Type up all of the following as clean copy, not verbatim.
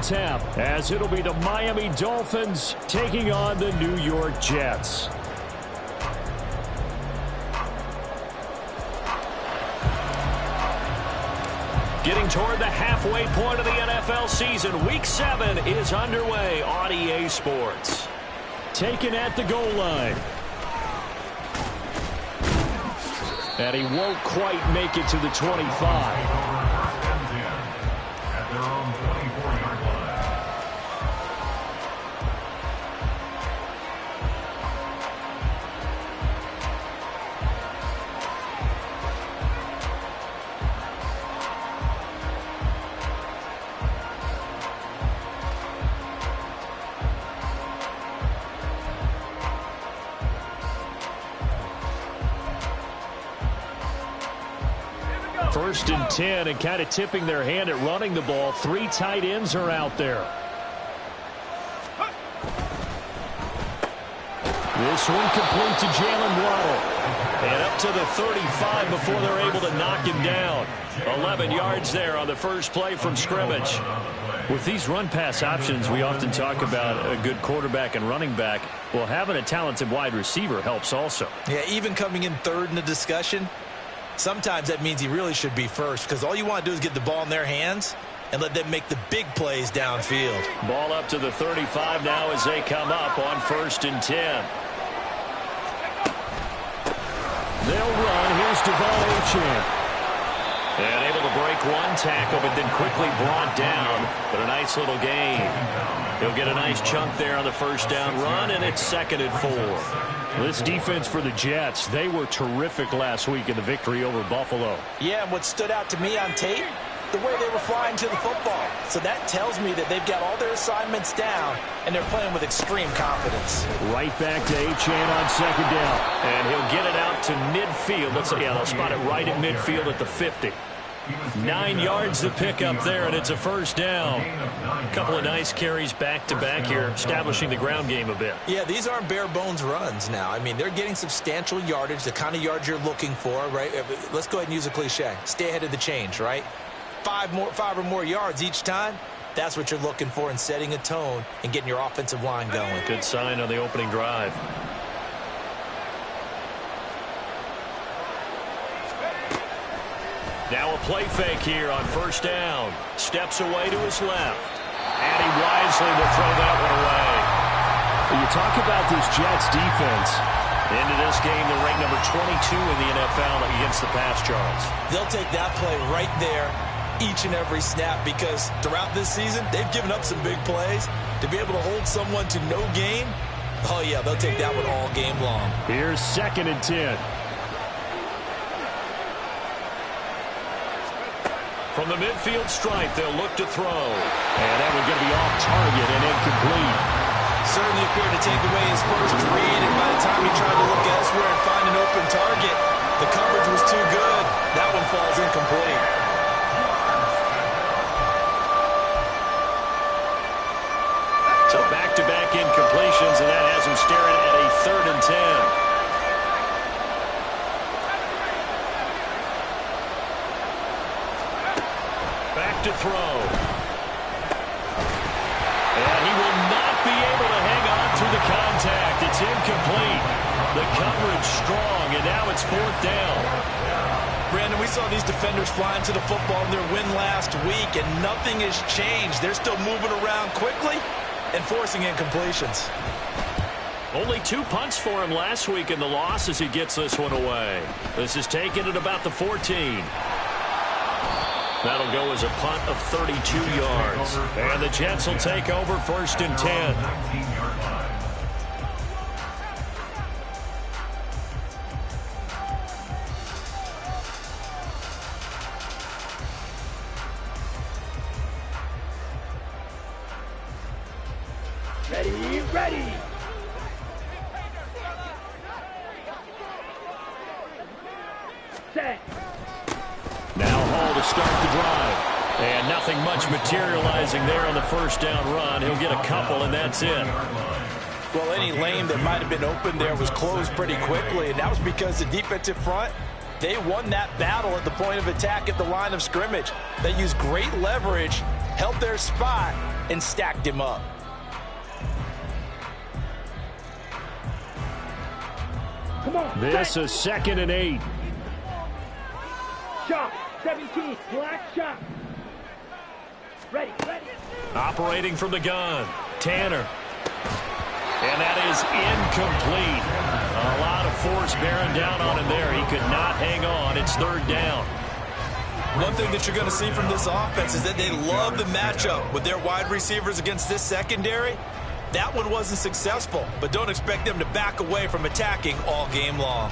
tap, as it'll be the Miami Dolphins taking on the New York Jets. Getting toward the halfway point of the NFL season, Week 7 is underway on EA Sports. Taken at the goal line. And he won't quite make it to the 25. First and 10, and kind of tipping their hand at running the ball. 3 tight ends are out there. This one complete to Jalen Waddle. And up to the 35 before they're able to knock him down. 11 yards there on the first play from scrimmage. With these run-pass options, we often talk about a good quarterback and running back. Well, having a talented wide receiver helps also. Yeah, even coming in third in the discussion, sometimes that means he really should be first, because all you want to do is get the ball in their hands and let them make the big plays downfield. Ball up to the 35 now as they come up on 1st and 10. They'll run. Here's Devon Achane. And able to break one tackle, but then quickly brought down. But a nice little gain. He'll get a nice chunk there on the first down run, and it's 2nd and 4. This defense for the Jets, they were terrific last week in the victory over Buffalo. Yeah, and what stood out to me on tape, the way they were flying to the football. So that tells me that they've got all their assignments down, and they're playing with extreme confidence. Right back to Achane on 2nd down. And he'll get it out to midfield. They'll spot it right at midfield at the 50. 9 yards to pick up there, and it's a first down. A couple of nice carries back-to-back here, establishing the ground game a bit. Yeah, these aren't bare-bones runs now. I mean, they're getting substantial yardage, the kind of yards you're looking for, right? Let's go ahead and use a cliche. Stay ahead of the change, right? 5 or more yards each time. That's what you're looking for in setting a tone and getting your offensive line going. Good sign on the opening drive. Now a play fake here on 1st down. Steps away to his left. And he wisely will throw that one away. When you talk about this Jets defense, into this game, they're ranked number 22 in the NFL against the pass, Charles. They'll take that play right there each and every snap, because throughout this season, they've given up some big plays. To be able to hold someone to no gain, oh yeah, they'll take that one all game long. Here's 2nd and 10. From the midfield stripe, they'll look to throw. And that one's going to be off target and incomplete. Certainly appeared to take away his first read, and by the time he tried to look elsewhere and find an open target, the coverage was too good. That one falls incomplete. So back-to-back incompletions, and that has him staring at a 3rd and 10. To throw. And he will not be able to hang on through the contact. It's incomplete. The coverage strong, and now it's 4th down. Brandon, we saw these defenders flying to the football in their win last week, and nothing has changed. They're still moving around quickly and forcing incompletions. Only 2 punts for him last week in the loss as he gets this one away. This is taken at about the 14. That'll go as a punt of 32 yards. And the Jets will take over 1st and 10. Ready. Set. Now Hall to start the drive. And nothing much materializing there on the first down run. He'll get a couple, and that's it. Well, any lane that might have been open there was closed pretty quickly, and that was because the defensive front, they won that battle at the point of attack at the line of scrimmage. They used great leverage, held their spot, and stacked him up. This is 2nd and 8. Shot, 17, black shot. Ready. Operating from the gun, Tanner. And that is incomplete. A lot of force bearing down on him there. He could not hang on. It's 3rd down. One thing that you're going to see from this offense is that they love the matchup with their wide receivers against this secondary. That one wasn't successful, but don't expect them to back away from attacking all game long.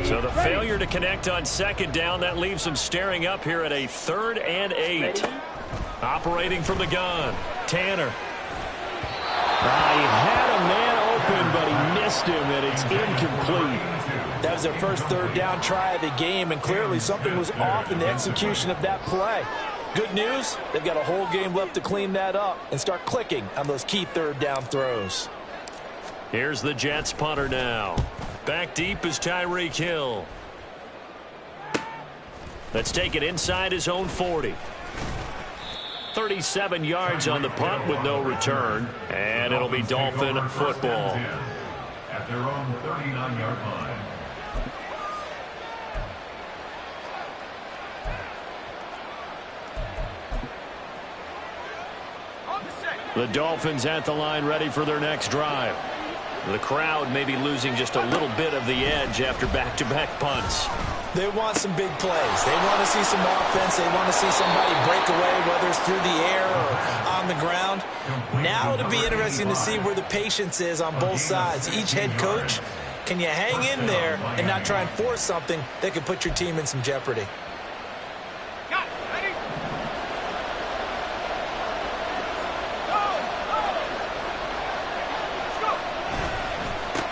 So the failure to connect on 2nd down, that leaves them staring up here at a 3rd and 8. Operating from the gun, Tanner. He had a man open, but he missed him, and it's incomplete. That was their first 3rd down try of the game, and clearly something was off in the execution of that play. Good news, they've got a whole game left to clean that up and start clicking on those key 3rd down throws. Here's the Jets punter now. Back deep is Tyreek Hill. Let's take it inside his own 40. 37 yards on the punt with no return, and it'll be Dolphin football. At their own 39-yard line. The Dolphins at the line, ready for their next drive. The crowd may be losing just a little bit of the edge after back-to-back punts. They want some big plays. They want to see some offense. They want to see somebody break away, whether it's through the air or on the ground. Now it'll be interesting to see where the patience is on both sides. Each head coach, can you hang in there and not try and force something that could put your team in some jeopardy?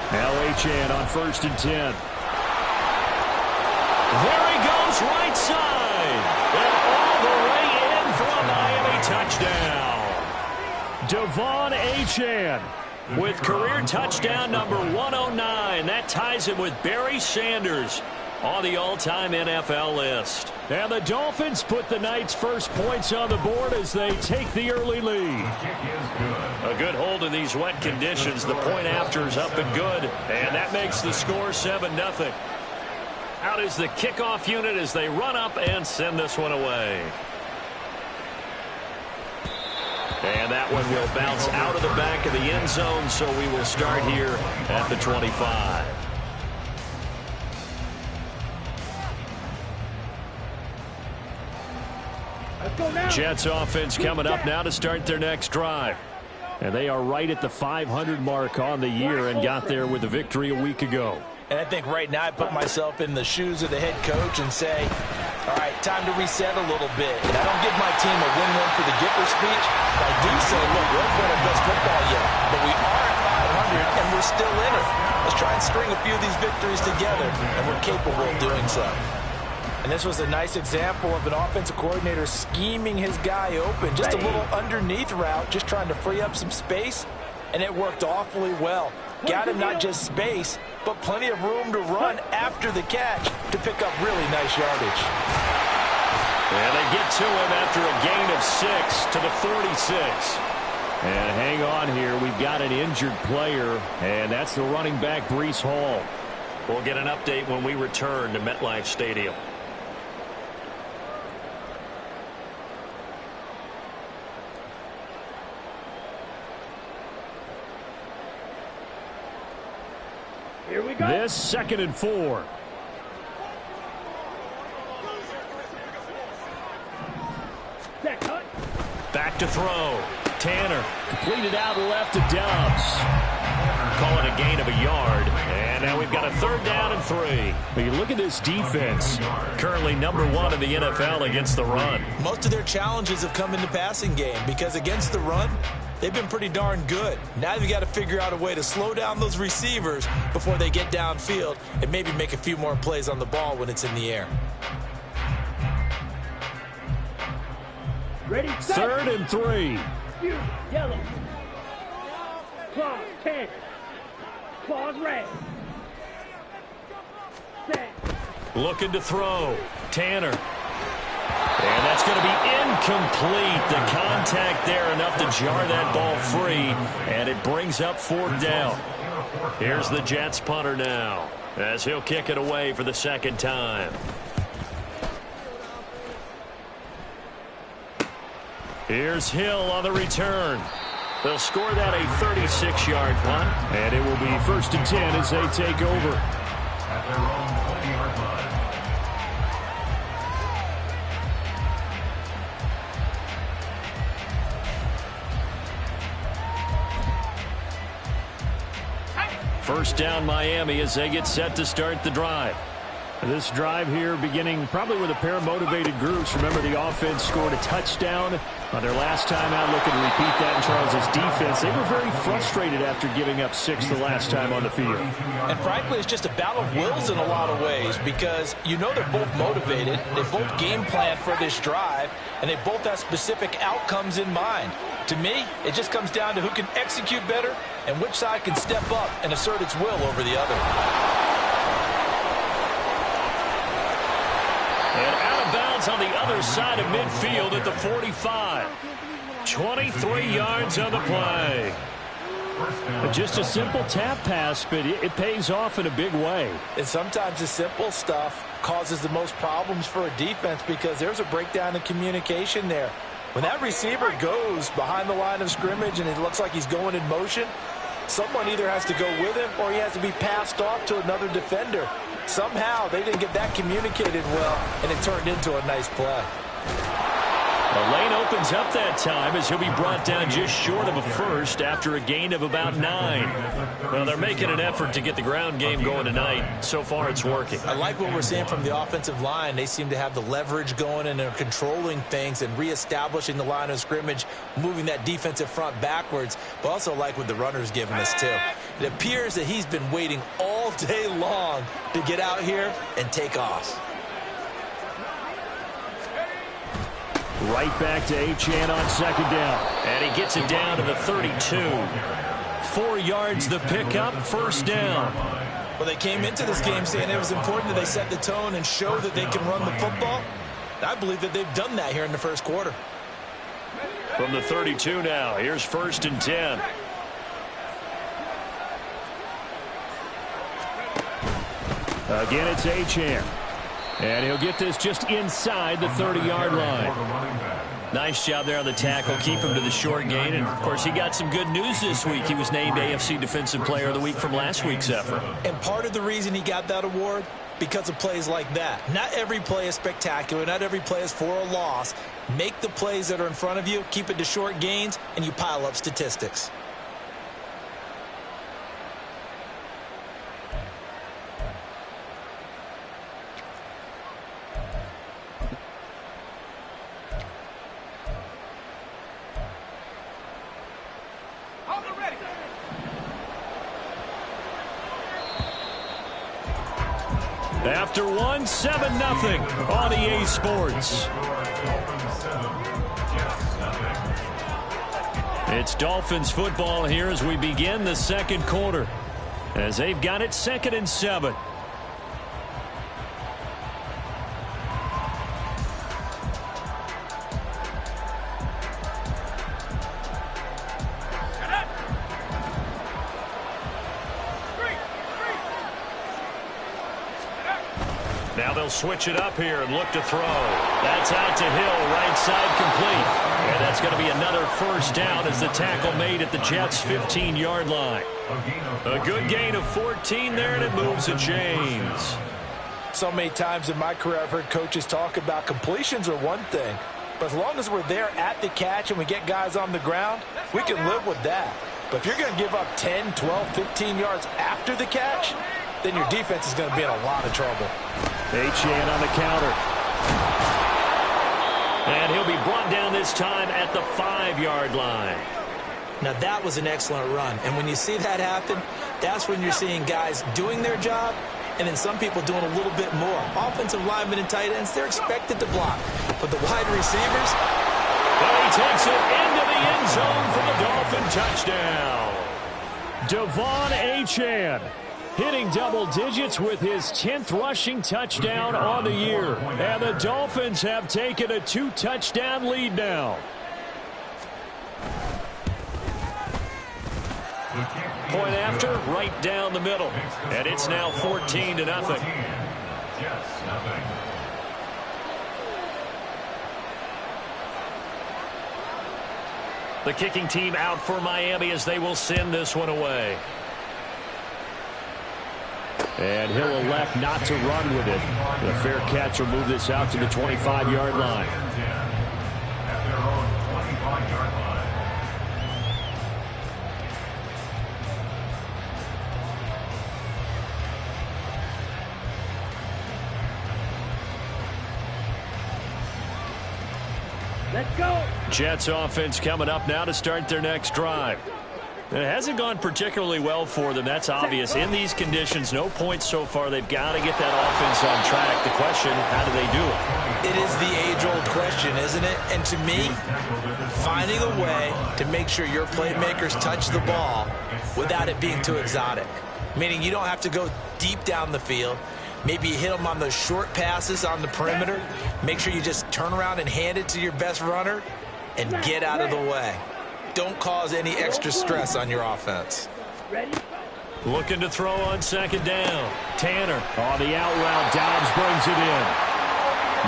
Now Achane on 1st and 10. There he goes, right side. And all the way in for a Miami touchdown. Devon Achane with career touchdown number 109. That ties him with Barry Sanders on the all-time NFL list. And the Dolphins put the night's first points on the board as they take the early lead. A good hold in these wet conditions. The point after is up and good, and that makes the score 7-0. Out is the kickoff unit as they run up and send this one away. And that one will bounce out of the back of the end zone, so we will start here at the 25. Jets offense coming up now to start their next drive. And they are right at the 500 mark on the year and got there with a victory a week ago. And I think right now I put myself in the shoes of the head coach and say, all right, time to reset a little bit. And I don't give my team a win-win for the Gipper speech. I do say, look, we haven't played our best football yet, but we are at 500 and we're still in it. Let's try and string a few of these victories together, and we're capable of doing so. And this was a nice example of an offensive coordinator scheming his guy open. Just a little underneath route, just trying to free up some space, and it worked awfully well. Got him not just space, but plenty of room to run after the catch to pick up really nice yardage. And they get to him after a gain of 6 to the 46. And hang on here, we've got an injured player, and that's the running back, Breece Hall. We'll get an update when we return to MetLife Stadium. Here we go. This 2nd and 4. Set, cut. Back to throw. Tanner. Completed out left to Dobbs. Call it a gain of a yard. And now we've got a 3rd down and 3. But you look at this defense. Currently number 1 in the NFL against the run. Most of their challenges have come in the passing game because against the run, they've been pretty darn good. Now they've got to figure out a way to slow down those receivers before they get downfield and maybe make a few more plays on the ball when it's in the air. Ready, set. 3rd and 3. Yellow. Claws, 10. Claws, red. Set. Looking to throw. Tanner. Incomplete. The contact there enough to jar that ball free, and it brings up 4th down. Here's the Jets punter now, as he'll kick it away for the 2nd time. Here's Hill on the return. They'll score that a 36-yard punt, and it will be 1st and 10 as they take over. At their own 20-yard line. First down Miami as they get set to start the drive. This drive here beginning probably with a pair of motivated groups. Remember, the offense scored a touchdown on their last time out. Looking to repeat that in Charles' defense. They were very frustrated after giving up 6 the last time on the field. And frankly, it's just a battle of wills in a lot of ways because you know they're both motivated. They both game plan for this drive, and they both have specific outcomes in mind. To me, it just comes down to who can execute better and which side can step up and assert its will over the other. And out of bounds on the other side of midfield at the 45. 23 yards on the play. Just a simple tap pass, but it pays off in a big way. And sometimes the simple stuff causes the most problems for a defense because there's a breakdown in communication there. When that receiver goes behind the line of scrimmage and it looks like he's going in motion, someone either has to go with him or he has to be passed off to another defender. Somehow they didn't get that communicated well, and it turned into a nice play. The lane opens up that time as he'll be brought down just short of a first after a gain of about 9. Well, they're making an effort to get the ground game going tonight. So far, it's working. I like what we're seeing from the offensive line. They seem to have the leverage going, and they're controlling things and reestablishing the line of scrimmage, moving that defensive front backwards, but also like what the runner's giving us, too. It appears that he's been waiting all day long to get out here and take off. Right back to Achane on 2nd down. And he gets it down to the 32. 4 yards the pickup, 1st down. Well, they came into this game saying it was important that they set the tone and show that they can run the football. I believe that they've done that here in the first quarter. From the 32 now, here's 1st and 10. Again, it's Achane. And he'll get this just inside the 30-yard line. Nice job there on the tackle. Keep him to the short gain. And, of course, he got some good news this week. He was named AFC Defensive Player of the Week from last week's effort. And part of the reason he got that award, because of plays like that. Not every play is spectacular. Not every play is for a loss. Make the plays that are in front of you, keep it to short gains, and you pile up statistics. After 1, 7-0 on EA Sports. It's Dolphins football here as we begin the 2nd quarter. As they've got it 2nd and 7. Now they'll switch it up here and look to throw. That's out to Hill, right side complete. And that's going to be another 1st down as the tackle made at the Jets' 15-yard line. A good gain of 14 there, and it moves the chains. So many times in my career I've heard coaches talk about completions are one thing, but as long as we're there at the catch and we get guys on the ground, we can live with that. But if you're going to give up 10, 12, 15 yards after the catch, then your defense is going to be in a lot of trouble. Achane on the counter. And he'll be brought down this time at the 5-yard line. Now that was an excellent run. And when you see that happen, that's when you're seeing guys doing their job and then some people doing a little bit more. Offensive linemen and tight ends, they're expected to block. But the wide receivers... And he takes it into the end zone for the Dolphin touchdown. Devon Achane hitting double digits with his 10th rushing touchdown on the year. And the Dolphins have taken a 2-touchdown lead now. Point after, right down the middle. And it's now 14-0. Jets, nothing. The kicking team out for Miami as they will send this one away. And he'll elect not to run with it. The fair catch will move this out to the 25-yard line. At their own 25-yard line. Let's go. Jets offense coming up now to start their next drive. It hasn't gone particularly well for them. That's obvious. In these conditions, no points so far. They've got to get that offense on track. The question, how do they do it? It is the age-old question, isn't it? And to me, finding a way to make sure your playmakers touch the ball without it being too exotic. Meaning you don't have to go deep down the field. Maybe you hit them on those short passes on the perimeter. Make sure you just turn around and hand it to your best runner and get out of the way. Don't cause any extra stress on your offense. Ready? Looking to throw on second down. Tanner on the out route. Dobbs brings it in.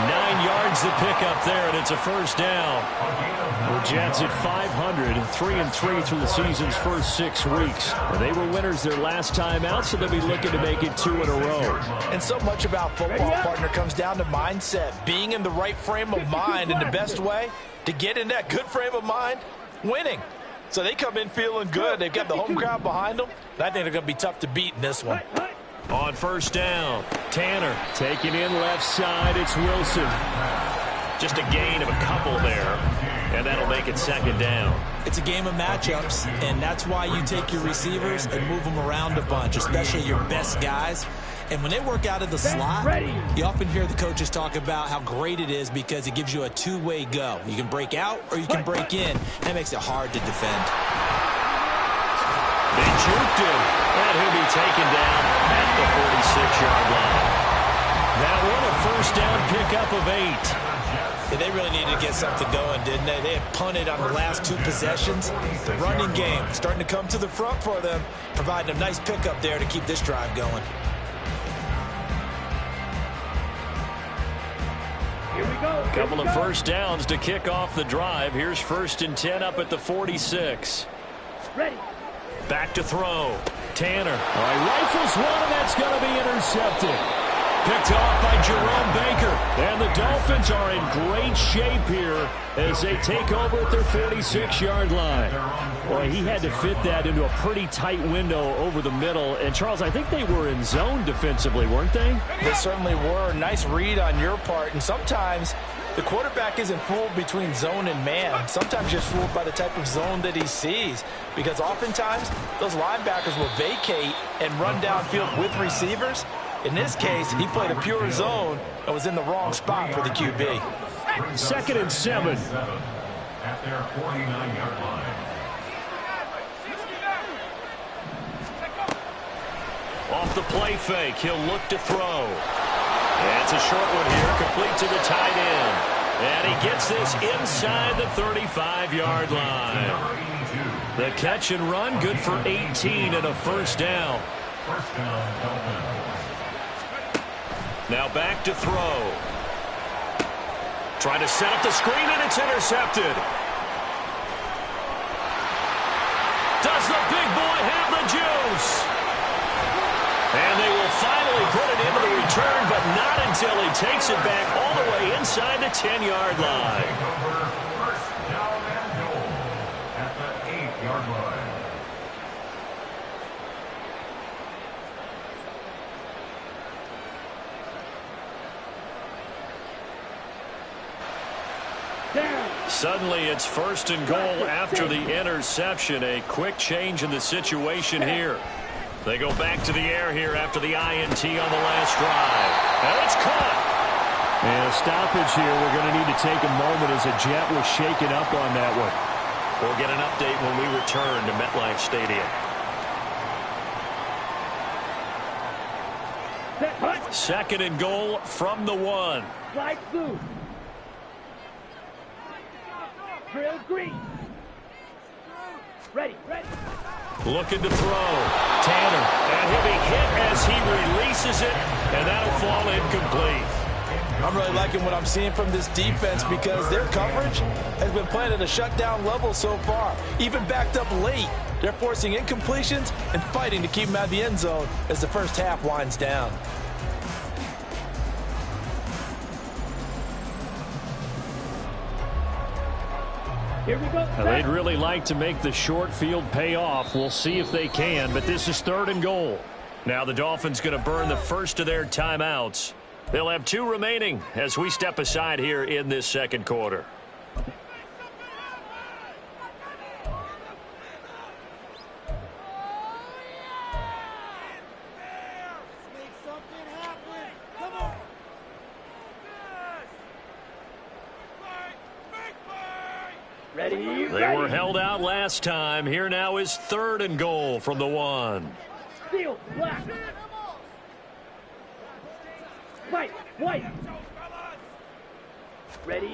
9 yards to pick up there, and it's a first down. The Jets at 500, 3-3 through the season's first 6 weeks. They were winners their last time out, so they'll be looking to make it 2 in a row. And so much about football, partner, comes down to mindset. Being in the right frame of mind, and the best way to get in that good frame of mind, winning. So they come in feeling good. They've got the home crowd behind them. And I think they're going to be tough to beat in this one. On first down, Tanner taking in left side. It's Wilson. Just a gain of a couple there, and that'll make it second down. It's a game of matchups, and that's why you take your receivers and move them around a bunch, especially your best guys. And when they work out of the slot, you often hear the coaches talk about how great it is because it gives you a two-way go. You can break out or you can break in. That makes it hard to defend. They juked him, and he'll be taken down at the 46-yard line. That one a first down pickup of 8. Yeah, they really needed to get something going, didn't they? They had punted on the last 2 possessions. The running game starting to come to the front for them, providing a nice pickup there to keep this drive going. Here we go. Couple of first downs to kick off the drive. Here's 1st and 10 up at the 46. Ready. Back to throw. Tanner. All right, rifles one, and that's going to be intercepted. Picked off by Jerome Baker. And the Dolphins are in great shape here as they take over at their 46-yard line. Boy, he had to fit that into a pretty tight window over the middle. And, Charles, I think they were in zone defensively, weren't they? They certainly were. Nice read on your part. And sometimes the quarterback isn't fooled between zone and man. Sometimes just fooled by the type of zone that he sees. Because oftentimes those linebackers will vacate and run downfield with receivers. In this case, he played a pure zone and was in the wrong spot for the QB. 2nd and 7. At their 49-yard line. Off the play fake, he'll look to throw. And it's a short one here, complete to the tight end. And he gets this inside the 35-yard line. The catch and run, good for 18 and a first down. First down, Dolphins. Now back to throw. Trying to set up the screen, and it's intercepted. Does the big boy have the juice? And they will finally put it into the return, but not until he takes it back all the way inside the 10-yard line. First down and goal at the 8-yard line. Suddenly it's 1st and goal after the interception. A quick change in the situation here. They go back to the air here after the INT on the last drive. And it's caught. And a stoppage here. We're going to need to take a moment as a Jet was shaken up on that one. We'll get an update when we return to MetLife Stadium. 2nd and goal from the 1. Slide through. Drill green. Ready. Looking to throw. Tanner. And he'll be hit as he releases it, and that'll fall incomplete. I'm really liking what I'm seeing from this defense because their coverage has been playing at a shutdown level so far. Even backed up late, they're forcing incompletions and fighting to keep them out of the end zone as the first half winds down. Here we go. Now, they'd really like to make the short field pay off. We'll see if they can, but this is 3rd and goal. Now the Dolphins going to burn the first of their timeouts. They'll have 2 remaining as we step aside here in this 2nd quarter. Ready. They were held out last time. Here now is 3rd and goal from the 1. Steel, black. White. Ready.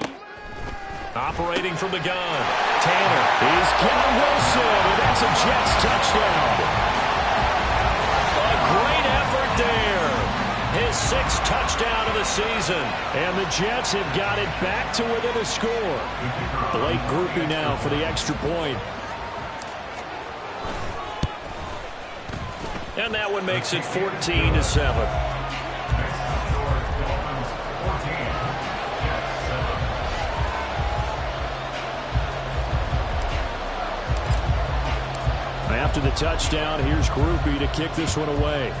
Operating from the gun. Tanner. He's got Wilson, and that's a Jets touchdown. A great effort there. His 6th touchdown of the season. And the Jets have got it back to within a score. Blake Grupe now for the extra point. And that one makes it 14-7. After the touchdown, here's Grupe to kick this one away.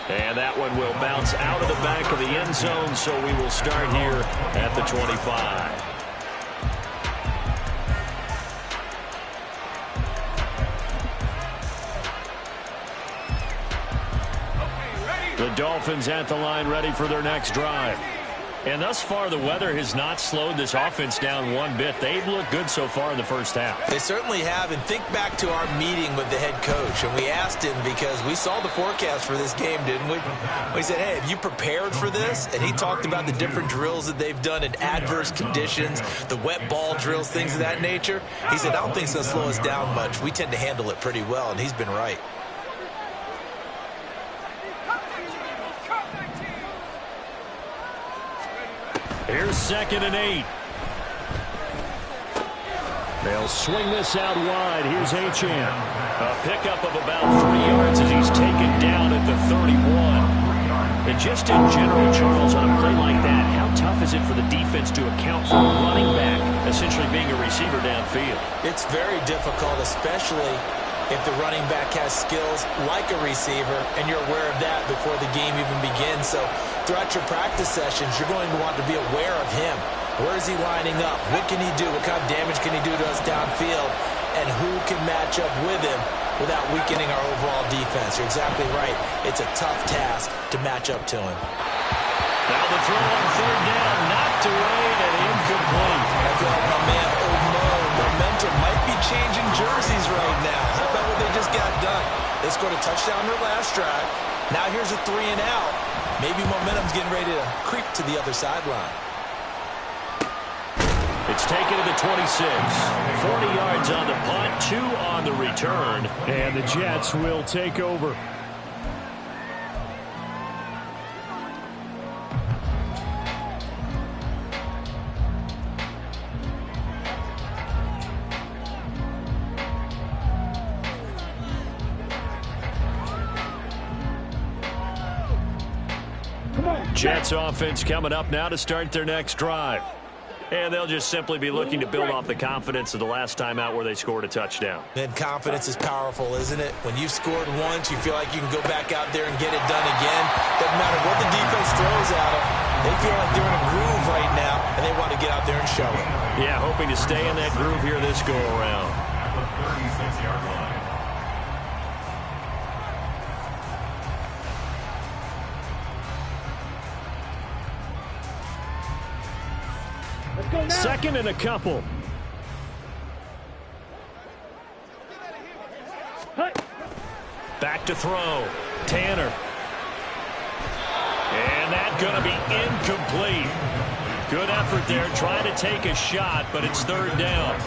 And that one will bounce out of the back of the end zone, so we will start here at the 25. The Dolphins at the line ready for their next drive. And thus far, the weather has not slowed this offense down one bit. They've looked good so far in the first half. They certainly have, and think back to our meeting with the head coach, and we asked him because we saw the forecast for this game, didn't we? We said, hey, have you prepared for this? And he talked about the different drills that they've done in adverse conditions, the wet ball drills, things of that nature. He said, I don't think it's going to slow us down much. We tend to handle it pretty well, and he's been right. Here's 2nd and 8. They'll swing this out wide. Here's Achane. A pickup of about 3 yards as he's taken down at the 31. And just in general, Charles, on a play like that, how tough is it for the defense to account for a running back essentially being a receiver downfield? It's very difficult, especially if the running back has skills like a receiver, and you're aware of that before the game even begins. So throughout your practice sessions, you're going to want to be aware of him. Where is he lining up? What can he do? What kind of damage can he do to us downfield? And who can match up with him without weakening our overall defense? You're exactly right. It's a tough task to match up to him. Now the throw on 3rd down, knocked away and incomplete. I feel like my man momentum might be changing jerseys right now. How about what they just got done? They scored a touchdown on their last drive. Now here's a 3 and out. Maybe momentum's getting ready to creep to the other sideline. It's taken to the 26. 40 yards on the punt, 2 on the return. And the Jets will take over. Jets offense coming up now to start their next drive. And they'll just simply be looking to build off the confidence of the last time out where they scored a touchdown. And confidence is powerful, isn't it? When you've scored once, you feel like you can go back out there and get it done again. Doesn't matter what the defense throws at them. They feel like they're in a groove right now, and they want to get out there and show it. Yeah, hoping to stay in that groove here this go-around. At the 36-yard line. Let's go now. 2nd and a couple. Back to throw. Tanner. And that's going to be incomplete. Good effort there, trying to take a shot, but it's third down.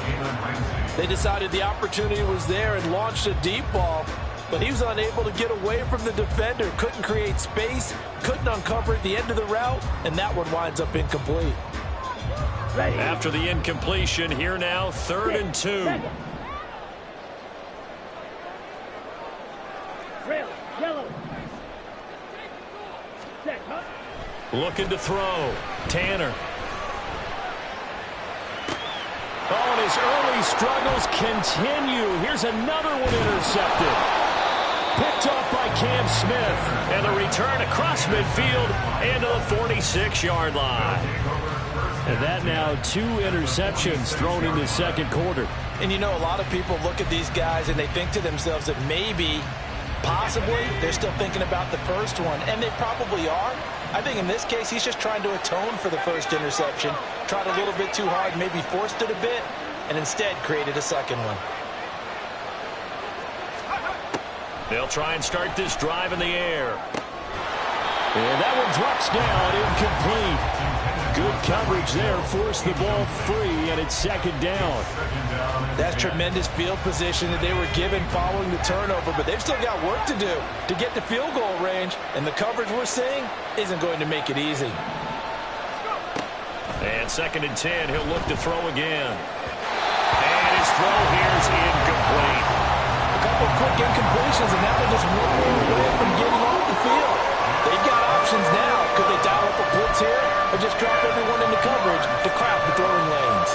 They decided the opportunity was there and launched a deep ball, but he was unable to get away from the defender, couldn't create space, couldn't uncover at the end of the route, and that one winds up incomplete. Ready. After the incompletion, here now, 3rd and 2. Rail, yellow. Set, huh? Looking to throw. Tanner. Oh, and his early struggles continue. Here's another one intercepted. Picked off by Cam Smith. And the return across midfield and to the 46-yard line. And that now 2 interceptions thrown in the second quarter. And you know, a lot of people look at these guys and they think to themselves that maybe, possibly, they're still thinking about the first one. And they probably are. I think in this case, he's just trying to atone for the first interception. Tried a little bit too hard, maybe forced it a bit, and instead created a second one. They'll try and start this drive in the air. And that one drops down, incomplete. Good coverage there, forced the ball free, and it's second down. That's tremendous field position that they were given following the turnover, but they've still got work to do to get to field goal range, and the coverage we're seeing isn't going to make it easy. And 2nd and 10, he'll look to throw again. And his throw here is incomplete. A couple of quick incompletions, and now they're just one more away from getting off the field. They've got options now. Could they dial up a blitz here or just drop everyone into coverage to crowd the throwing lanes?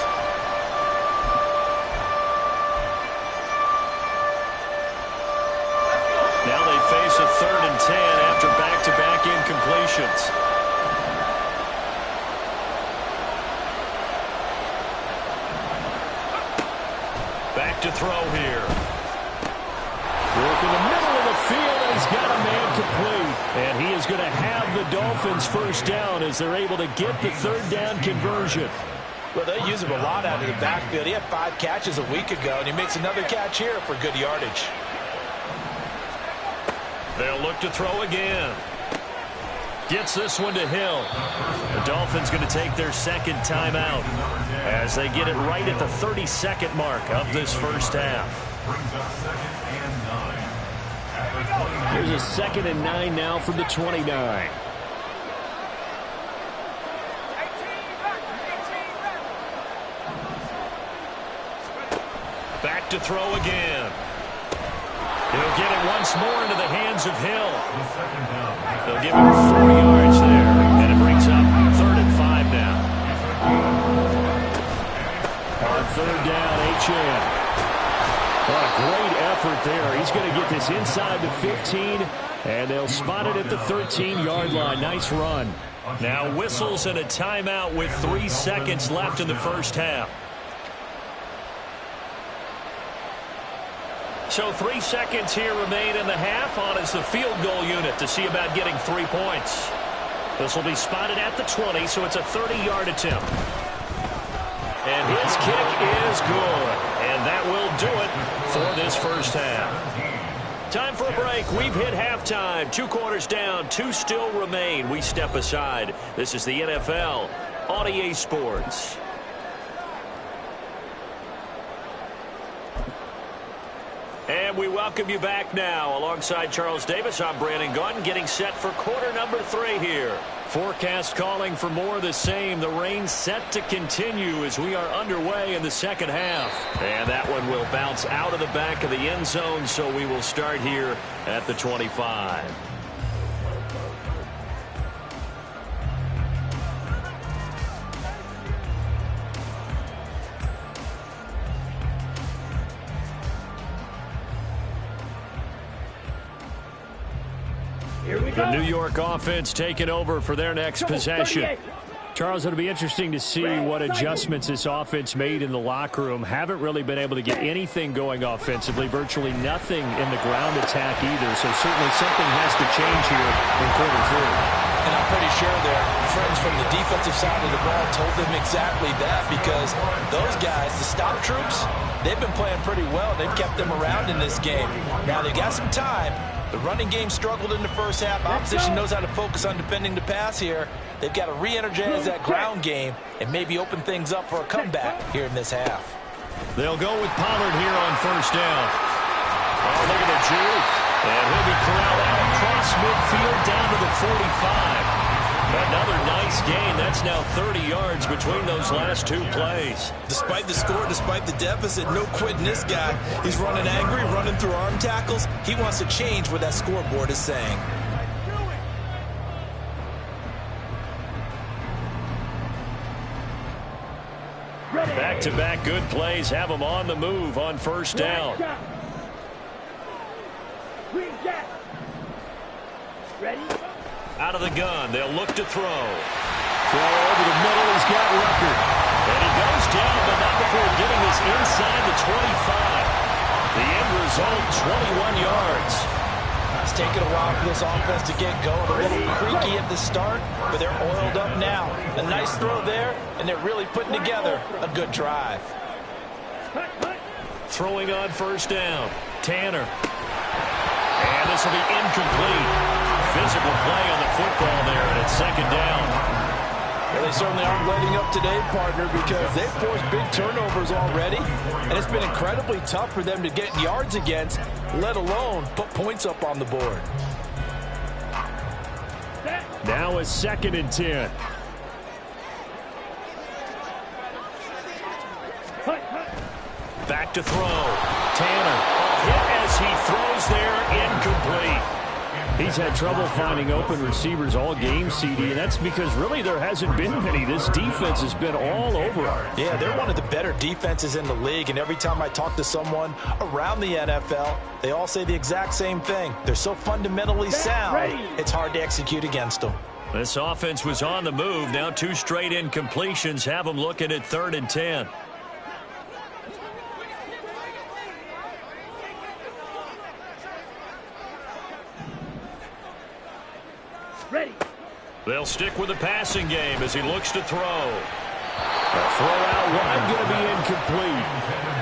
Now they face a 3rd and 10 after back-to-back incompletions. Back to throw here. Work in the middle of the field, and he's got a man complete. And he is going to have the Dolphins first down as they're able to get the 3rd down conversion. Well, they use him a lot out of the backfield. He had 5 catches a week ago, and he makes another catch here for good yardage. They'll look to throw again. Gets this one to Hill. The Dolphins going to take their second timeout as they get it right at the 32nd mark of this first half. Here's a 2nd and 9 now from the 29. Back to throw again. He'll get it once more into the hands of Hill. They'll give him 4 yards there, and it brings up 3rd and 5 now. On 3rd down, Achane. What a great effort there. He's going to get this inside the 15, and they'll spot it at the 13-yard line. Nice run. Now whistles and a timeout with 3 seconds left in the first half. So 3 seconds here remain in the half. On is the field goal unit to see about getting 3 points. This will be spotted at the 20, so it's a 30-yard attempt. And his kick is good. And that will do it for this first half. Time for a break. We've hit halftime. 2 quarters down. 2 still remain. We step aside. This is the NFL on EA Sports. And we welcome you back now. Alongside Charles Davis, I'm Brandon Gunn, getting set for quarter number 3 here. Forecast calling for more of the same. The rain set to continue as we are underway in the second half. And that one will bounce out of the back of the end zone, so we will start here at the 25. The New York offense taking over for their next possession. Charles, it'll be interesting to see what adjustments this offense made in the locker room. Haven't really been able to get anything going offensively, virtually nothing in the ground attack either. So certainly something has to change here in quarter 3. And I'm pretty sure their friends from the defensive side of the ball told them exactly that, because those guys, the stop troops, they've been playing pretty well. They've kept them around in this game. Now they got some time, The running game struggled in the first half. Opposition knows how to focus on defending the pass here. They've got to re-energize that ground game and maybe open things up for a comeback here in this half. They'll go with Pollard here on first down. Oh, look at the juke. And he'll be corralled out across midfield down to the 45. Another nice gain. That's now 30 yards between those last two plays. Despite the score, despite the deficit, no quitting this guy. He's running angry, running through arm tackles. He wants to change what that scoreboard is saying. Back-to-back good plays have them on the move on first down. Ready? Out of the gun, they'll look to throw. Throw over the middle, he's got Rucker. And he goes down, but not before getting this inside the 25. The end result, 21 yards. It's taken a while for this offense to get going. A little creaky at the start, but they're oiled up now. A nice throw there, and they're really putting together a good drive. Throwing on first down, Tanner. And this will be incomplete. Physical play on the football there, and it's second down. Well, they certainly aren't letting up today, partner, because they've forced big turnovers already, and it's been incredibly tough for them to get yards against, let alone put points up on the board. Now a 2nd and 10. Back to throw. Tanner, hit as he throws there, incomplete. He's had trouble finding open receivers all game, CD, and that's because really there hasn't been many. This defense has been all over them. Yeah, they're one of the better defenses in the league, and every time I talk to someone around the NFL, they all say the exact same thing. They're so fundamentally sound, it's hard to execute against them. This offense was on the move. Now 2 straight incompletions have them looking at 3rd and 10. Ready. They'll stick with the passing game as he looks to throw. A throw out wide going to be incomplete.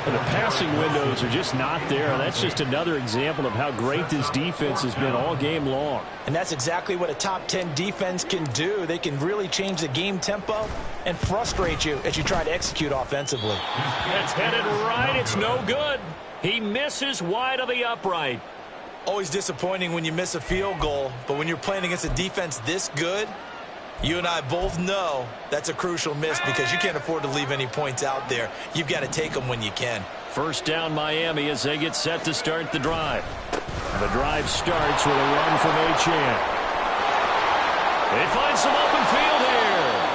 And the passing windows are just not there. That's just another example of how great this defense has been all game long. And that's exactly what a top 10 defense can do. They can really change the game tempo and frustrate you as you try to execute offensively. It's headed right. It's no good. He misses wide of the upright. Always disappointing when you miss a field goal, but when you're playing against a defense this good, you and I both know that's a crucial miss because you can't afford to leave any points out there. You've got to take them when you can. First down Miami as they get set to start the drive. The drive starts with a run from Achane. They find some open field here.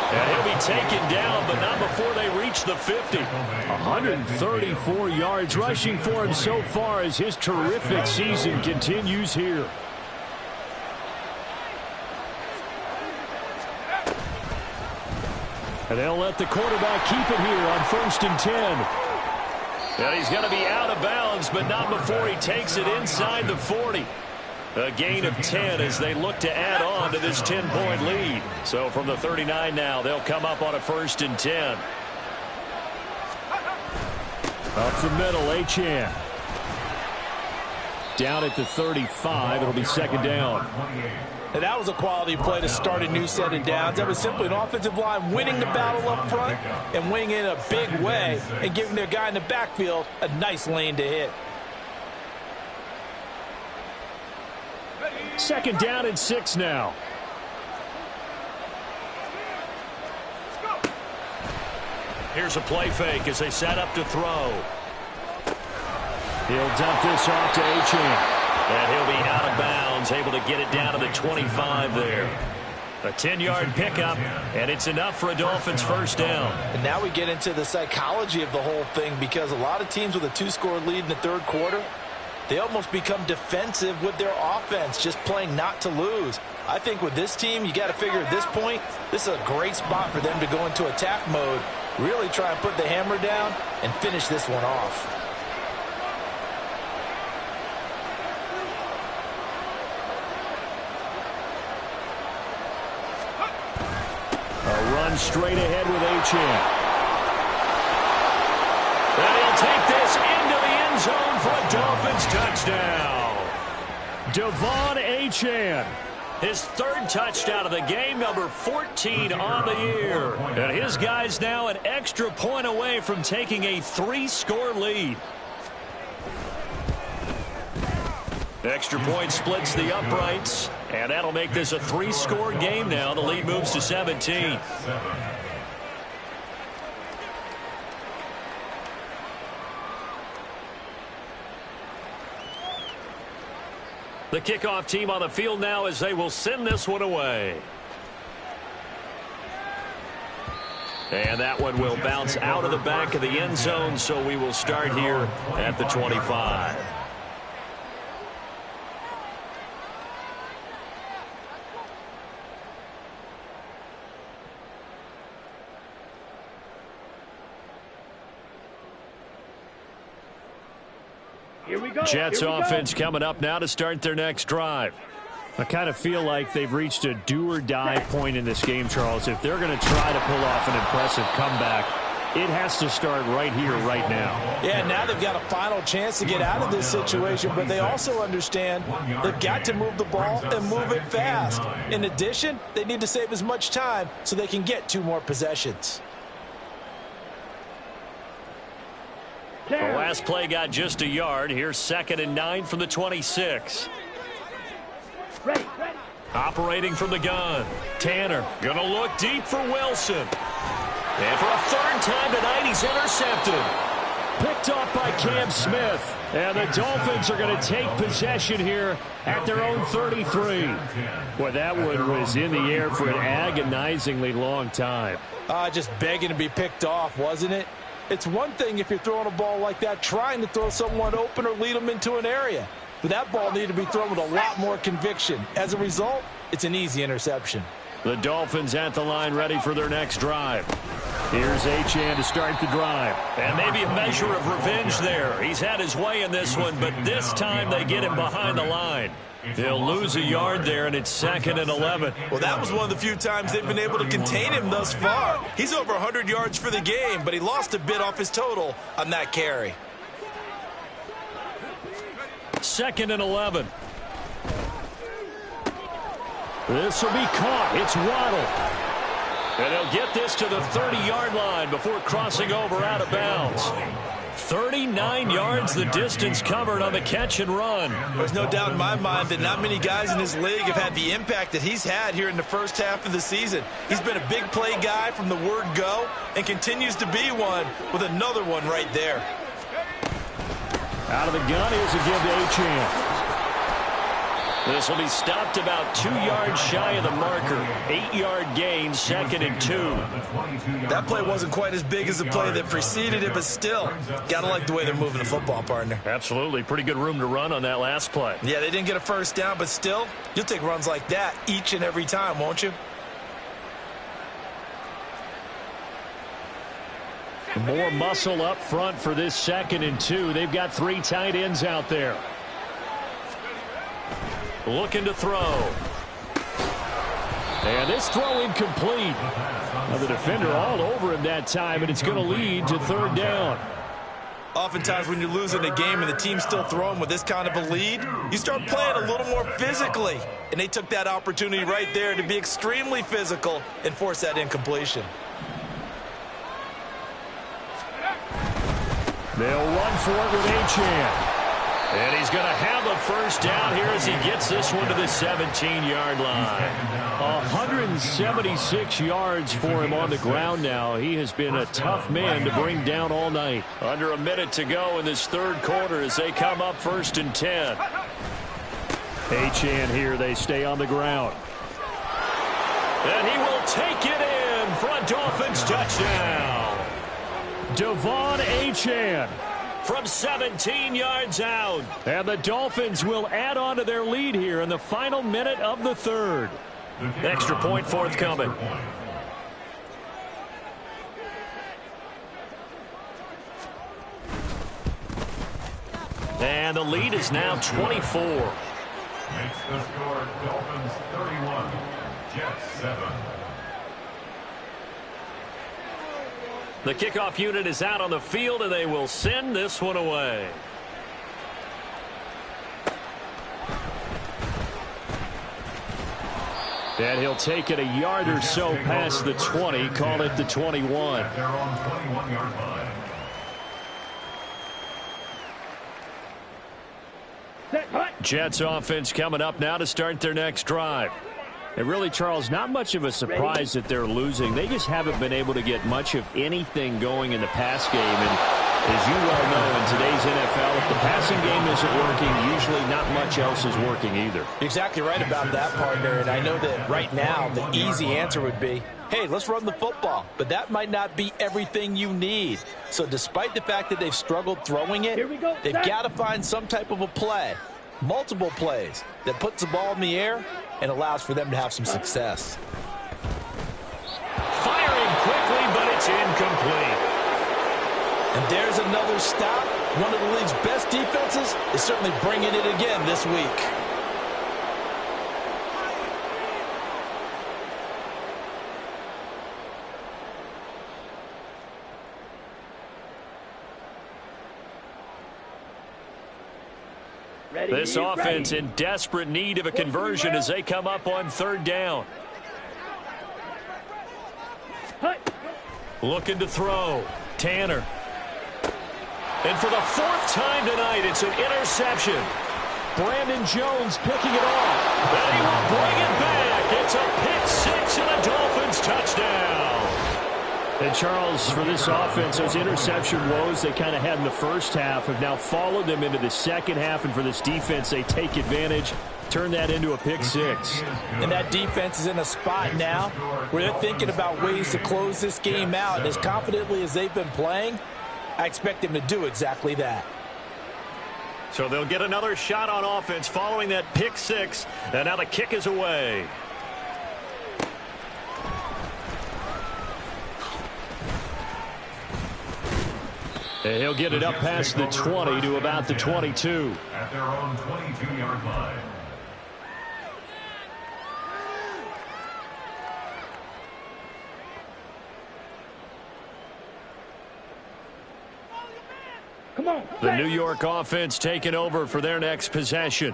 And he'll be taken down, but not before they reach the 50. 134 yards rushing for him so far as his terrific season continues here. And they'll let the quarterback keep it here on 1st and 10. And he's going to be out of bounds, but not before he takes it inside the 40. A gain of 10 as they look to add on to this 10-point lead. So from the 39 now, they'll come up on a 1st and 10. Up the middle, Achane. Down at the 35, it'll be 2nd down. And that was a quality play to start a new set of downs. That was simply an offensive line winning the battle up front and winning in a big way and giving their guy in the backfield a nice lane to hit. 2nd down and 6 now. Here's a play fake as they set up to throw. He'll dump this off to Achane. And he'll be out of bounds, able to get it down to the 25 there. A 10-yard pickup, and it's enough for a Dolphins first down. And now we get into the psychology of the whole thing because a lot of teams with a 2-score lead in the 3rd quarter, they almost become defensive with their offense, just playing not to lose. I think with this team, you got to figure at this point, this is a great spot for them to go into attack mode, really try and put the hammer down and finish this one off. A run straight ahead with Achane. And he'll take this into the end zone for a Dolphins touchdown. Devon Achane. His third touchdown of the game, number 14 on the year. And his guys now an extra point away from taking a 3-score lead. Extra point splits the uprights, and that'll make this a 3-score game now. The lead moves to 17. The kickoff team on the field now as they will send this one away. And that one will bounce out of the back of the end zone, so we will start here at the 25. Here we go. Jets offense coming up now to start their next drive. I kind of feel like they've reached a do-or-die point in this game, Charles. If they're going to try to pull off an impressive comeback, it has to start right here, right now. Yeah, now they've got a final chance to get out of this situation, but they also understand they've got to move the ball and move it fast. In addition, they need to save as much time so they can get 2 more possessions. The last play got just a yard. Here's 2nd and 9 from the 26. Ready. Operating from the gun. Tanner going to look deep for Wilson. And for a 3rd time tonight, he's intercepted. Picked off by Cam Smith. And the Dolphins are going to take possession here at their own 33. Boy, that one was in the air for an agonizingly long time. Just begging to be picked off, wasn't it? It's one thing if you're throwing a ball like that, trying to throw someone open or lead them into an area. But that ball needed to be thrown with a lot more conviction. As a result, it's an easy interception. The Dolphins at the line ready for their next drive. Here's Achane to start the drive. And maybe a measure of revenge there. He's had his way in this one, but this time they get him behind the line. They'll lose a yard there, and it's 2nd and 11. Well, that was one of the few times they've been able to contain him thus far. He's over 100 yards for the game, but he lost a bit off his total on that carry. 2nd and 11. This will be caught. It's Waddle. And he'll get this to the 30-yard line before crossing over out of bounds. 39 yards the distance covered on the catch and run. There's no doubt in my mind that not many guys in this league have had the impact that he's had here in the first half of the season. He's been a big play guy from the word go and continues to be one with another one right there. Out of the gun, here's a give to Achane. This will be stopped about 2 yards shy of the marker. 8-yard gain, 2nd and 2. That play wasn't quite as big as the play that preceded it, but still, gotta like the way they're moving the football, partner. Absolutely. Pretty good room to run on that last play. Yeah, they didn't get a first down, but still, you'll take runs like that each and every time, won't you? More muscle up front for this 2nd and 2. They've got 3 tight ends out there. Looking to throw. And this throw incomplete. Now the defender all over him that time, and it's going to lead to 3rd down. Oftentimes when you're losing a game and the team's still throwing with this kind of a lead, you start playing a little more physically. And they took that opportunity right there to be extremely physical and force that incompletion. They'll run for it with Achane. And he's going to have a first down here as he gets this one to the 17-yard line. 176 yards for him on the ground now. He has been a tough man to bring down all night. Under a minute to go in this 3rd quarter as they come up 1st and 10. Achane here, they stay on the ground. And he will take it in for a Dolphins touchdown. Devon Achane. From 17 yards out. And the Dolphins will add on to their lead here in the final minute of the 3rd. Extra point forthcoming. And the lead is now 24. Makes the score Dolphins 31, Jets 7. The kickoff unit is out on the field, and they will send this one away. And he'll take it a yard or so past the 20, call it the 21. At their own 21-yard line. Set, hut. Jets offense coming up now to start their next drive. And really, Charles, not much of a surprise that they're losing. They just haven't been able to get much of anything going in the pass game. And as you well know, in today's NFL, if the passing game isn't working, usually not much else is working either. You're exactly right about that, partner. And I know that right now the easy answer would be, hey, let's run the football. But that might not be everything you need. So despite the fact that they've struggled throwing it, Here we go. they've got to find some type of a play, multiple plays, that puts the ball in the air and allows for them to have some success. Firing quickly, but it's incomplete. And there's another stop. One of the league's best defenses is certainly bringing it again this week. Ready, This offense ready. in desperate need of a conversion as they come up on third down. Hut. Looking to throw. Tanner. And for the fourth time tonight, it's an interception. Brandon Jones picking it off. And he will bring it back. It's a pick six and a Dolphins touchdown. And Charles, for this offense, those interception woes they kind of had in the first half have now followed them into the second half. And for this defense, they take advantage, turn that into a pick six. And that defense is in a spot now where they're thinking about ways to close this game out. And as confidently as they've been playing, I expect them to do exactly that. So they'll get another shot on offense following that pick six. And now the kick is away. And he'll get it up past the 20 to about the 22. At their own 22-yard line. Come on. The set. New York offense taking over for their next possession.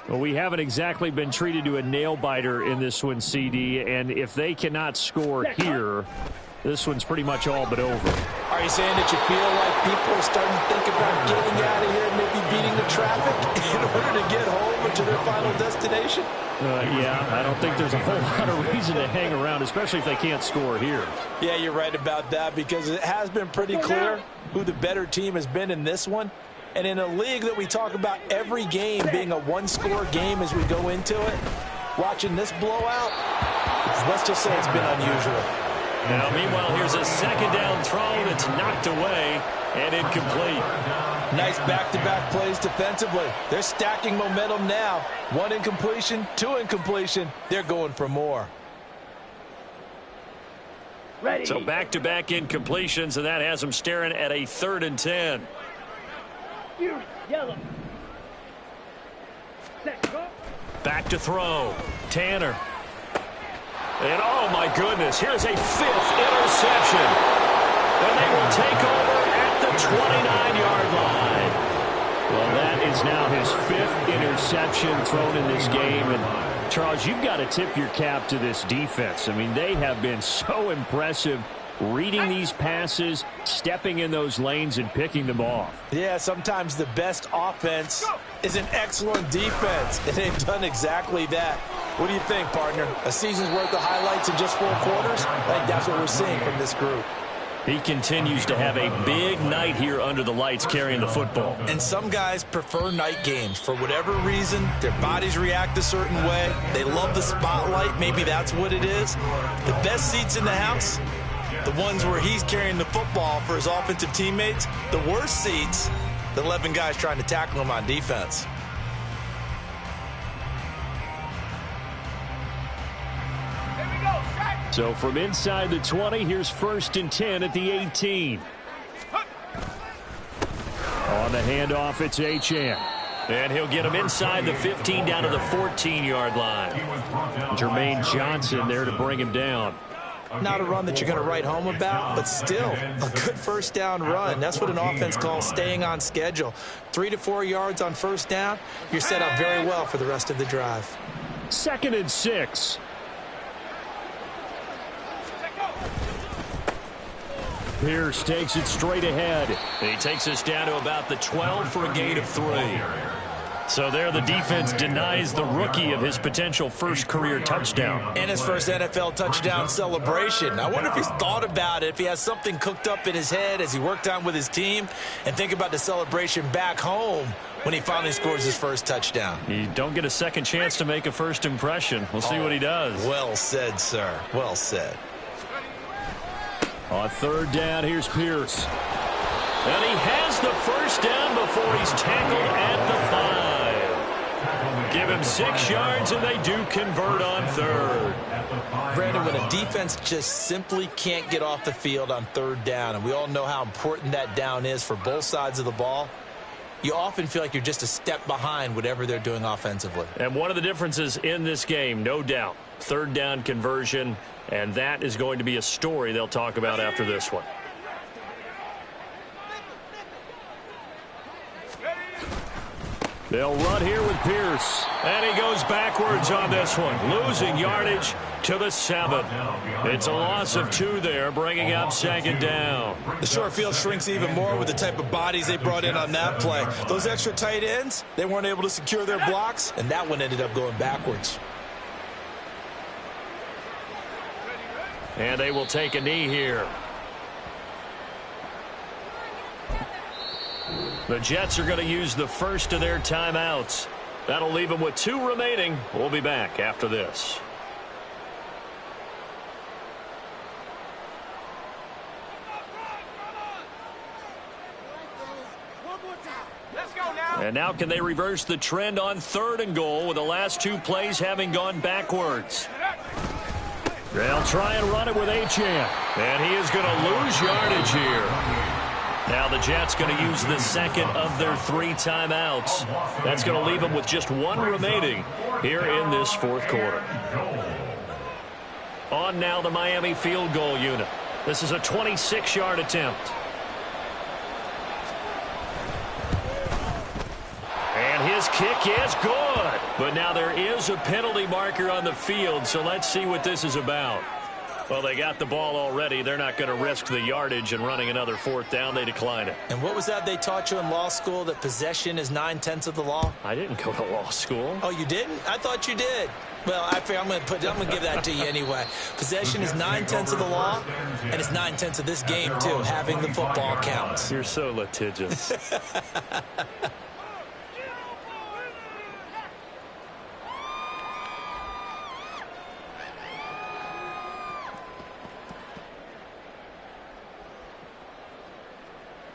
Well, we haven't exactly been treated to a nail-biter in this one, CD, and if they cannot score here, this one's pretty much all but over. Are you saying that you feel like people are starting to think about getting out of here and maybe beating the traffic in order to get home or to their final destination? Yeah, I don't think there's a whole lot of reason to hang around, especially if they can't score here. Yeah, you're right about that because it has been pretty clear who the better team has been in this one. And in a league that we talk about every game being a one-score game as we go into it, watching this blowout, let's just say it's been unusual. Now, meanwhile, here's a second down throw that's knocked away and incomplete. Nice back-to-back plays defensively. They're stacking momentum now. One incompletion, two incompletion. They're going for more. Ready. So back-to-back incompletions, and that has them staring at a 3rd and 10. You yellow. Set, go. Back to throw. Tanner. And oh my goodness, here's a 5th interception. And they will take over at the 29-yard line. Well, that is now his 5th interception thrown in this game. And, Charles, you've got to tip your cap to this defense. I mean, they have been so impressive reading these passes, stepping in those lanes, and picking them off. Yeah, sometimes the best offense is an excellent defense, and they've done exactly that. What do you think, partner? A season's worth of highlights in just 4 quarters? I think that's what we're seeing from this group. He continues to have a big night here under the lights carrying the football. And some guys prefer night games. For whatever reason, their bodies react a certain way. They love the spotlight. Maybe that's what it is. The best seats in the house, the ones where he's carrying the football for his offensive teammates. The worst seats, the 11 guys trying to tackle him on defense. So from inside the 20, here's 1st and 10 at the 18. On the handoff, it's Achane. And he'll get him inside the 15 down to the 14-yard line. Jermaine Johnson there to bring him down. Not a run that you're going to write home about, but still a good first down run. That's what an offense calls staying on schedule. 3 to 4 yards on first down, you're set up very well for the rest of the drive. 2nd and 6. Pierce takes it straight ahead. He takes us down to about the 12 for a gain of 3. So there the defense denies the rookie of his potential first career touchdown. And his first NFL touchdown celebration. I wonder if he's thought about it, if he has something cooked up in his head as he worked on with his team, and think about the celebration back home when he finally scores his first touchdown. You don't get a second chance to make a first impression. We'll see what he does. Well said, sir. Well said. On third down, here's Pierce. And he has the first down before he's tackled at the 5. Give him 6 yards, and they do convert on third. Brandon, when a defense just simply can't get off the field on third down, and we all know how important that down is for both sides of the ball, you often feel like you're just a step behind whatever they're doing offensively. And one of the differences in this game, no doubt, third down conversion, and that is going to be a story they'll talk about after this one. They'll run here with Pierce. And he goes backwards on this one, losing yardage to the 7. It's a loss of 2 there, bringing up second down. The short field shrinks even more with the type of bodies they brought in on that play. Those extra tight ends, they weren't able to secure their blocks, and that one ended up going backwards. And they will take a knee here. The Jets are going to use the first of their timeouts. That'll leave them with 2 remaining. We'll be back after this. And now can they reverse the trend on 3rd and goal with the last 2 plays having gone backwards? They'll try and run it with Achane. And he is going to lose yardage here. Now the Jets going to use the second of their 3 timeouts. That's going to leave them with just 1 remaining here in this 4th quarter. On now the Miami field goal unit. This is a 26-yard attempt. And his kick is good. But now there is a penalty marker on the field, so let's see what this is about. Well, they got the ball already. They're not going to risk the yardage and running another 4th down. They decline it. And what was that they taught you in law school, that possession is 9/10 of the law? I didn't go to law school. Oh, you didn't? I thought you did. Well, I'm going to give that to you anyway. Possession is 9/10 of the law, and it's 9/10 of this game, too. Having the football counts. You're so litigious.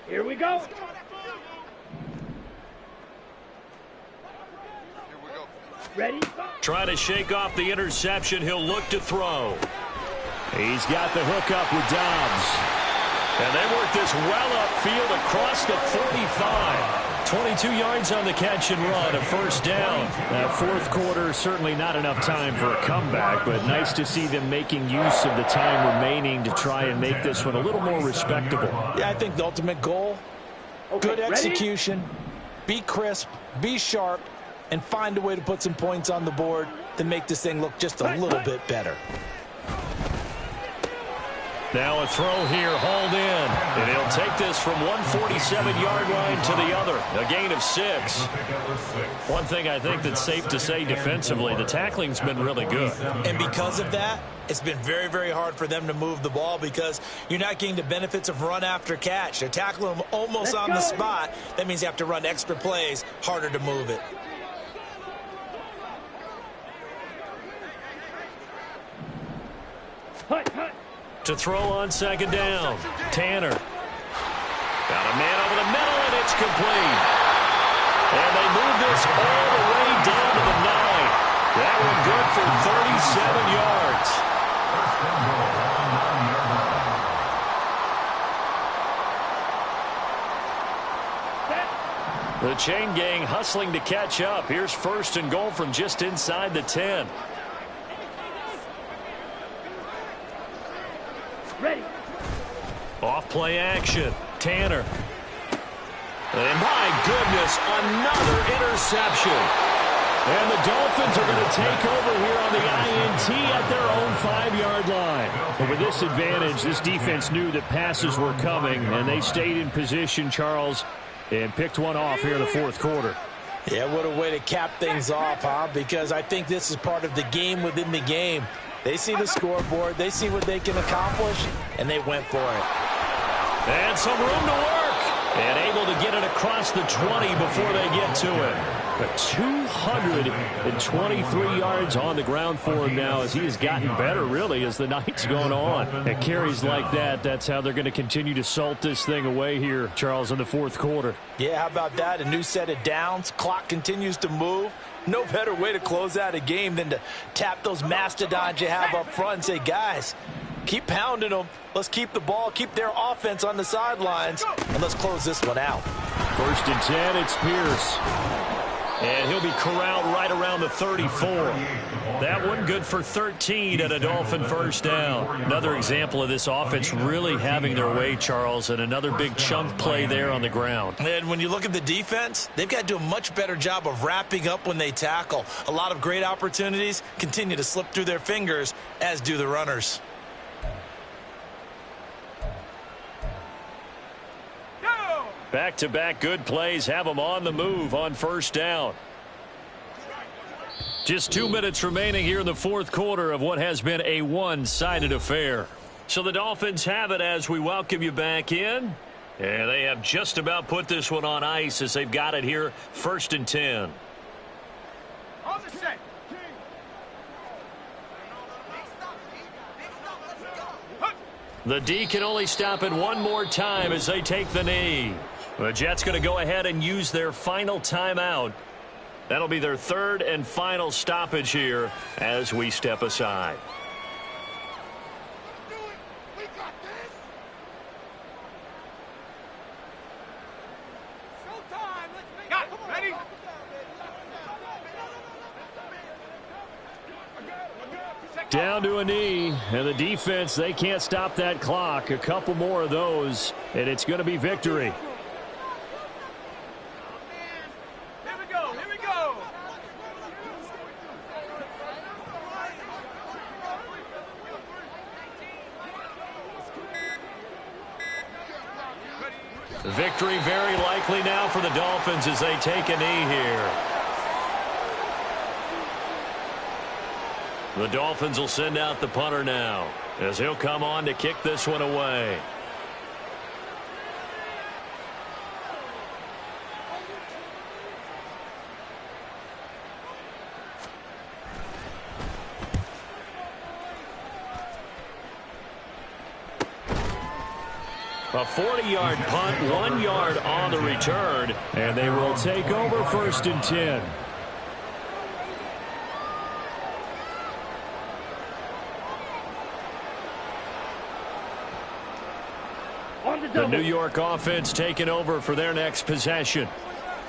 Here we go. Ready? Trying to shake off the interception. He'll look to throw. He's got the hook up with Dobbs. And they work this well upfield across the 45. 22 yards on the catch and run, a first down. That 4th quarter, certainly not enough time for a comeback, but nice to see them making use of the time remaining to try and make this one a little more respectable. Yeah, I think the ultimate goal, good execution, be crisp, be sharp, and find a way to put some points on the board to make this thing look just a little bit better. Now a throw here, hauled in. And he'll take this from 147-yard line to the other. A gain of 6. One thing I think that's safe to say defensively, the tackling's been really good. And because of that, it's been very, very hard for them to move the ball because you're not getting the benefits of run after catch. They're tackling them almost on the spot. That means you have to run extra plays, harder to move it. To throw on second down, Tanner. Got a man over the middle, and it's complete. And they move this all the way down to the 9. That one good for 37 yards. The chain gang hustling to catch up. Here's 1st and goal from just inside the 10. Ready. Off play action. Tanner. And my goodness, another interception. And the Dolphins are going to take over here on the INT at their own 5-yard line. But with this advantage, this defense knew that passes were coming, and they stayed in position, Charles, and picked one off here in the fourth quarter. Yeah, what a way to cap things off, huh? Because I think this is part of the game within the game. They see the scoreboard, they see what they can accomplish, and they went for it. And some room to work. And able to get it across the 20 before they get to it. But 223 yards on the ground for him now as he has gotten better, really, as the night's going on. And carries like that, that's how they're going to continue to salt this thing away here, Charles, in the fourth quarter. Yeah, how about that? A new set of downs. Clock continues to move. No better way to close out a game than to tap those mastodons you have up front and say, guys, keep pounding them. Let's keep the ball, keep their offense on the sidelines, and let's close this one out. 1st and 10, it's Pierce. And he'll be corralled right around the 34. That one good for 13 and a Dolphin first down. Another example of this offense really having their way, Charles, and another big chunk play there on the ground. And when you look at the defense, they've got to do a much better job of wrapping up when they tackle. A lot of great opportunities continue to slip through their fingers, as do the runners. Back-to-back good plays have them on the move on first down. Just 2 minutes remaining here in the fourth quarter of what has been a one-sided affair. So the Dolphins have it as we welcome you back in. And they have just about put this one on ice as they've got it here, 1st and 10. On the set. The D can only stop it one more time as they take the knee. The Jets going to go ahead and use their final timeout. That'll be their 3rd and final stoppage here as we step aside. We got this. Showtime. Let's make it. Ready? Down to a knee, and the defense, they can't stop that clock. A couple more of those, and it's going to be victory. Here we go. Here we go. Victory very likely now for the Dolphins as they take a knee here. The Dolphins will send out the punter now as he'll come on to kick this one away. A 40-yard punt, 1 yard on the return, and they will take over 1st and 10. The New York offense taking over for their next possession.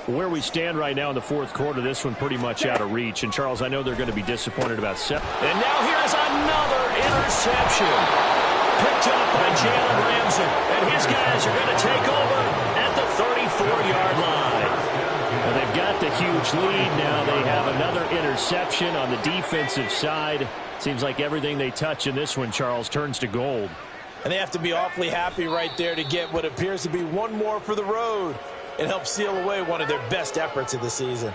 Where we stand right now in the fourth quarter, this one pretty much out of reach. And, Charles, I know they're going to be disappointed about seven. And now here's another interception. Picked up by Jalen Ramsey. And his guys are going to take over at the 34-yard line. And they've got the huge lead now. They have another interception on the defensive side. Seems like everything they touch in this one, Charles, turns to gold. And they have to be awfully happy right there to get what appears to be one more for the road. It helps seal away one of their best efforts of the season.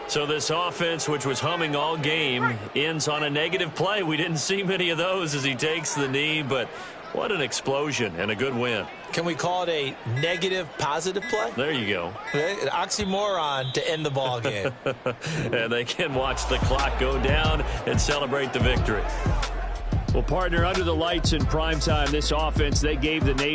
So this offense, which was humming all game, ends on a negative play. We didn't see many of those as he takes the knee, but what an explosion and a good win. Can we call it a negative positive play? There you go. An oxymoron to end the ball game. And they can watch the clock go down and celebrate the victory. Well, partner, under the lights in primetime, this offense, they gave the nation